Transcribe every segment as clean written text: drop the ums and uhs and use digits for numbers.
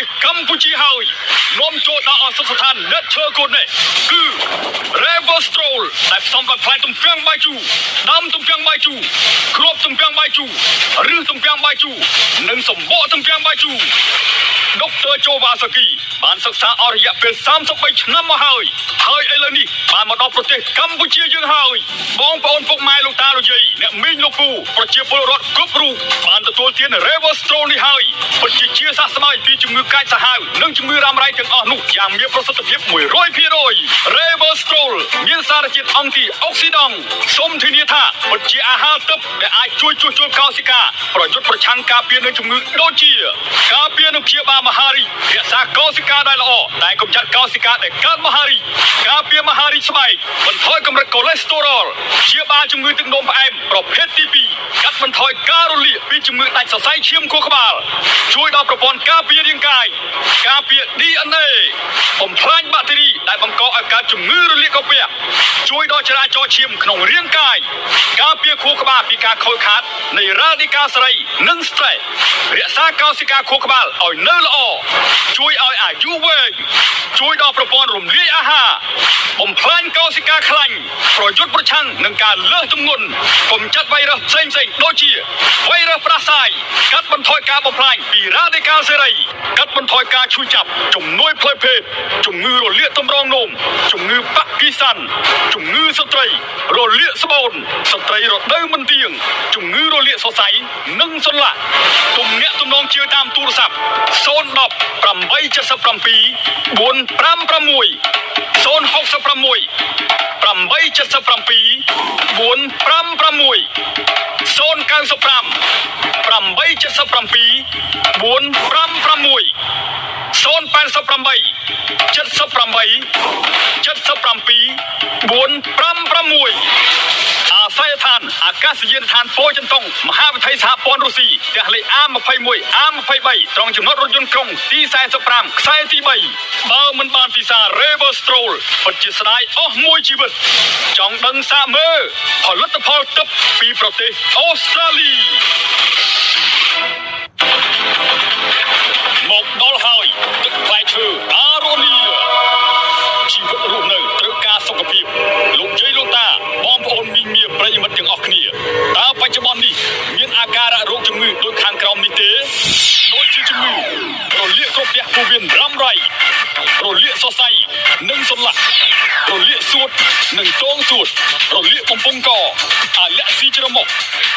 ទេសកម្ពុជាហើយនាំចូលដល់អសរស្ថានអ្នកឈើគុណនេះគឺ Reverstroll ដែលផ្សំដោយផ្លែទំពាំងបាយជូរដើមទំពាំងបាយជូរគ្រាប់ទំពាំងបាយជូរឬទំពាំងបាយជូរនិងសម្បកទំពាំងបាយជូរដុកទ័រជូវ៉ាសាគីបានសិក្សាអស់រយៈពេល33ឆ្នាំមកហើយឥឡូវនេះបានមកដល់ប្រទេសកម្ពុជាយើងហើយបងប្អូនពុកម៉ែលោកតាលោកយាយអ្នកមីងលោកពូប្រជាពលរដ្ឋគ្រប់រូបបានទទួលទាន Reverstroll នេះហើយពិតជាសះស្បើយពីជំងឺកាចសាហាវនិងជំងឺរ៉ាំរ៉ៃទាំងអស់នោះយ៉ាងមានប្រសិទ្ធភាព 100% Reverstroll មានសារជាតិអង់ទីអុកស៊ីដង់សូមធានាថាពិតជាអាហារទិព្វដែលអាចជួយជួសជុលកោសិកាប្រយុទ្ធប្រឆាំងការពារនឹងជំងឺដូចជាការពារនឹងព្យាបាលមហារីករក្សាកោសិកាដែលល្អតែកម្ចាត់កោសិកាដែលកើតមហារីកការពារមហារីកស្បែកបន្ថយកម្រិតកូលេស្តេរ៉ុលព្យាបាលជំងឺទឹកនោមផ្អែមប្រភេទទី2កាត់បន្ថយការរលាកពីជំងឺដាច់សរសៃឈាមខួរក្បាលជួយដល់ប្រព័ន្ធការពាររាងកាយការពារ DNA បំផ្លាញបាក់តេរីដែលបង្កឲ្យកើតជំងឺរលាកកោពះជួយដល់ចរាចរណ៍ឈាមក្នុងរាងកាយការពារខួរក្បាលពីការខូចខាតនៃរ៉ាឌីកាសេរីនិង stress រក្សាកោសិកាខួរក្បាលឲ្យនៅល្អជួយឲ្យអាយុវែងជួយដល់ប្រព័ន្ធរំលាយអាហារបំផ្លាញកោសិកាខ្លាញ់ប្រយុទ្ធប្រឆាំងនឹងការលើសទម្ងន់កម្ចាត់វីរុសផ្សេងៗដូចជាវីរុសផ្ដាសាយកាត់បន្ថយការបំផ្លាញពីរ៉ាឌីកាសេរីកាត់បន្ថយការឈឺចាប់ជំនួយផ្លូវភេទជំងឺរលាកទម្រង់នោមជំងឺប៉ាក់គីសាន់ជំងឺស្ត្រីរលាកស្បូនស្ត្រីរដូវមិនទៀងជំងឺរលាកសរសៃនិងសន្លាក់ទំនាក់ទំនងជាតាមទូរស័ព្ទ010 877 456 066 877 456 095 877 456 088 78 77 456អាស័យដ្ឋានអាកាសយានដ្ឋានពោធិ៍ចិនតុងមហាវិថីសហព័ន្ធរុស្ស៊ីផ្ទះលេខ A21 A23 ត្រង់ចំណតរថយន្តក្រុងទី45ខ្សែទី3បើមិនបានពិសា Reverstroll ពិតជាស្ដាយអស់មួយជីវិតចង់ដឹងសាកមើលផលិតផលទឹកពីប្រទេសអូស្ត្រាលីមកដល់ហើយទឹកផ្លែឈើអារ៉ូនីជីវិតរស់នៅត្រូវការសុខភាពលោកយាយលោកតាបងប្អូនមីងមាប្រិយមិត្តទាំងអស់គ្នាតើបច្ចុប្បន្ននេះមានអាការៈរោគជំងឺដូចខាងក្រោមនេះទេដូចជាជំងឺរលាកក្រពះពោះវៀនរ៉ាំរ៉ៃរលាកសរសៃនិងសន្លាក់រលាកសួតនិងទងសួតរលាកបំពង់កអាលែកស៊ីច្រមុះ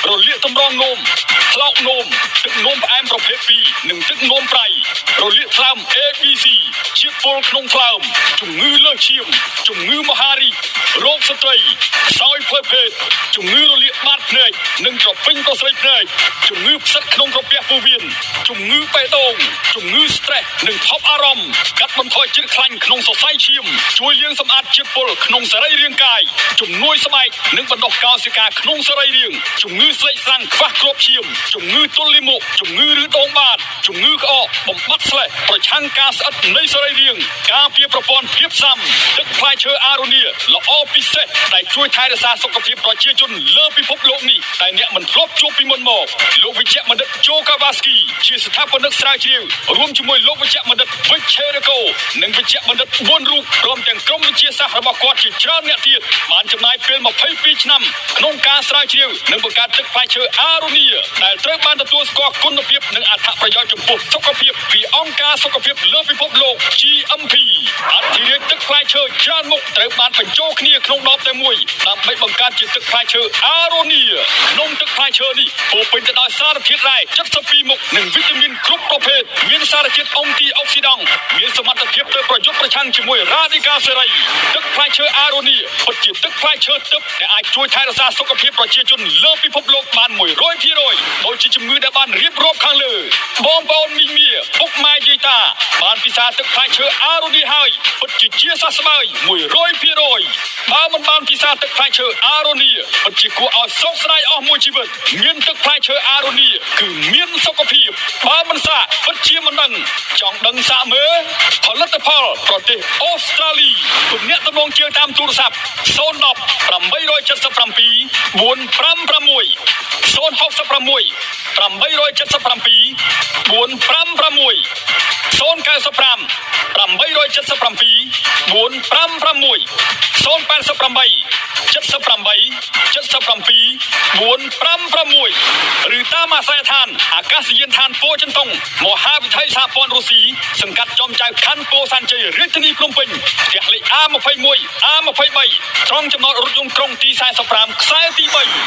រលាកតម្រងនោមថ្លោកនោមទឹកនោមផ្អែមប្រភេទ2និងទឹកនោមប្រៃរលាកថ្លើម ABC ជាតិពុលក្នុងថ្លើមជំងឺលើសឈាមជំងឺមហារីករោគស្ត្រីខ្សោយផ្លូវភេទជំងឺរលាកបាតភ្នែកនិងត្រពេញប្រស្រីភ្នែកជំងឺផ្សិតក្នុងក្រពះពោះវៀនជំងឺបេះដូងជំងឺ stress និងថប់អារម្មណ៍កាត់បន្ថយជាតិខ្លាញ់ក្នុងសរសៃឈាមជួយលាងសម្អាតជាតិពុលក្នុងសរីរាង្គកាយជំនួយស្បែកនិងបណ្ដុះកោសិកាក្នុងសរីរាង្គជំងឺស្លេកស្លាំងខ្វះគ្រាប់ឈាមជំងឺទល់លាមកជំងឺឬដងបាតជំងឺក្អកបំបត្តិស្លេសប្រឆាំងការស្អិតនៃសរីរាង្គការពារប្រព័ន្ធភាពស៊ាំទឹកផ្លែឈើអារ៉ូនីល្អពិសេសដែលជួយថែរក្សាសុខភាពប្រជាជនលើពិភពលោកនេះតែអ្នកមិនធ្លាប់ជួបពីមុនមកលោកវិជ្ជបណ្ឌិតជូកាវ៉ាស្គីជាស្ថាបនិកស្រាវជ្រាវរួមជាមួយលោកវិជ្ជបណ្ឌិតវិជ្ជរកោនិងវិជ្ជបណ្ឌិត4រូបព្រមទាំងក្រុមវិទ្យាសាស្ត្ររបស់គាត់ជាច្រើនអ្នកទៀតបានចំណាយពេល22ឆ្នាំក្នុងការស្រាវជ្រាវនិងបង្កើតទឹកផ្លែឈើអារ៉ូនីដែលត្រូវបានទទួលស្គាល់គុណភាពនិងអត្ថប្រយោជន៍ចំពោះសុខភាពពីអង្គការសុខភាពលើពិភពលោក GMP អធិរាជទឹកផ្លែឈើច្រើនមុខត្រូវបានបញ្ចូលគ្នាក្នុងដបតែមួយដើម្បីបង្កើតជាទឹកផ្លែឈើអារ៉ូនីក្នុងទឹកផ្លែឈើនេះពោរពេញទៅដោយសារធាតុរ៉ែ72មុខនិងវីតាមីនគ្រប់ប្រភេទមានសារជាតិអង់ទីអុកស៊ីដង់មានសមត្ថភាពទៅប្រយុទ្ធប្រឆាំងជាមួយរ៉ាឌីកាសេរីទឹកផ្លែឈើអារ៉ូនីពិតជាទឹកផ្លែឈើទឹកដែលអាចជួយថែរក្សាសុខភាពប្រជាជនលើពិភពលោកបាន 100% ដូចជាជំងឺដែលបានរៀបរាប់ខាងលើបងប្អូនមីងមាពុកម៉ែយាយតាបានពិសាទឹកផ្លែឈើអារ៉ូនីហើយពិតជាសះស្បើយ 100% បើមិនបានពិសាទឹកផ្លែឈើអារ៉ូនីពិតជាគួរឲ្យសោកស្ដាយអស់មួយជីវិតមានទឹកផ្លែឈើអារ៉ូនីគឺមានសុខភាពបើមិនសាកពិតជាមិនដឹងចង់ដឹងសាកមើលផលិតផលប្រទេសអូស្ត្រាលីទំនាក់ទំនងជាតាមទូរស័ព្ទ010 877 456 066 877 456 095 877 456 088 78 77 456ឬតាមអាសយដ្ឋានអាកាសយានដ្ឋានពោធិ៍ចិនតុងមហាវិថីសហព័ន្ធរុស្ស៊ីសង្កាត់ចំចៅខណ្ឌពោធិ៍សែនជ័យរាជធានីភ្នំពេញផ្ទះលេខ A21 A23 ត្រង់ចំណតរថយន្តក្រុងទី45ខ្សែទី3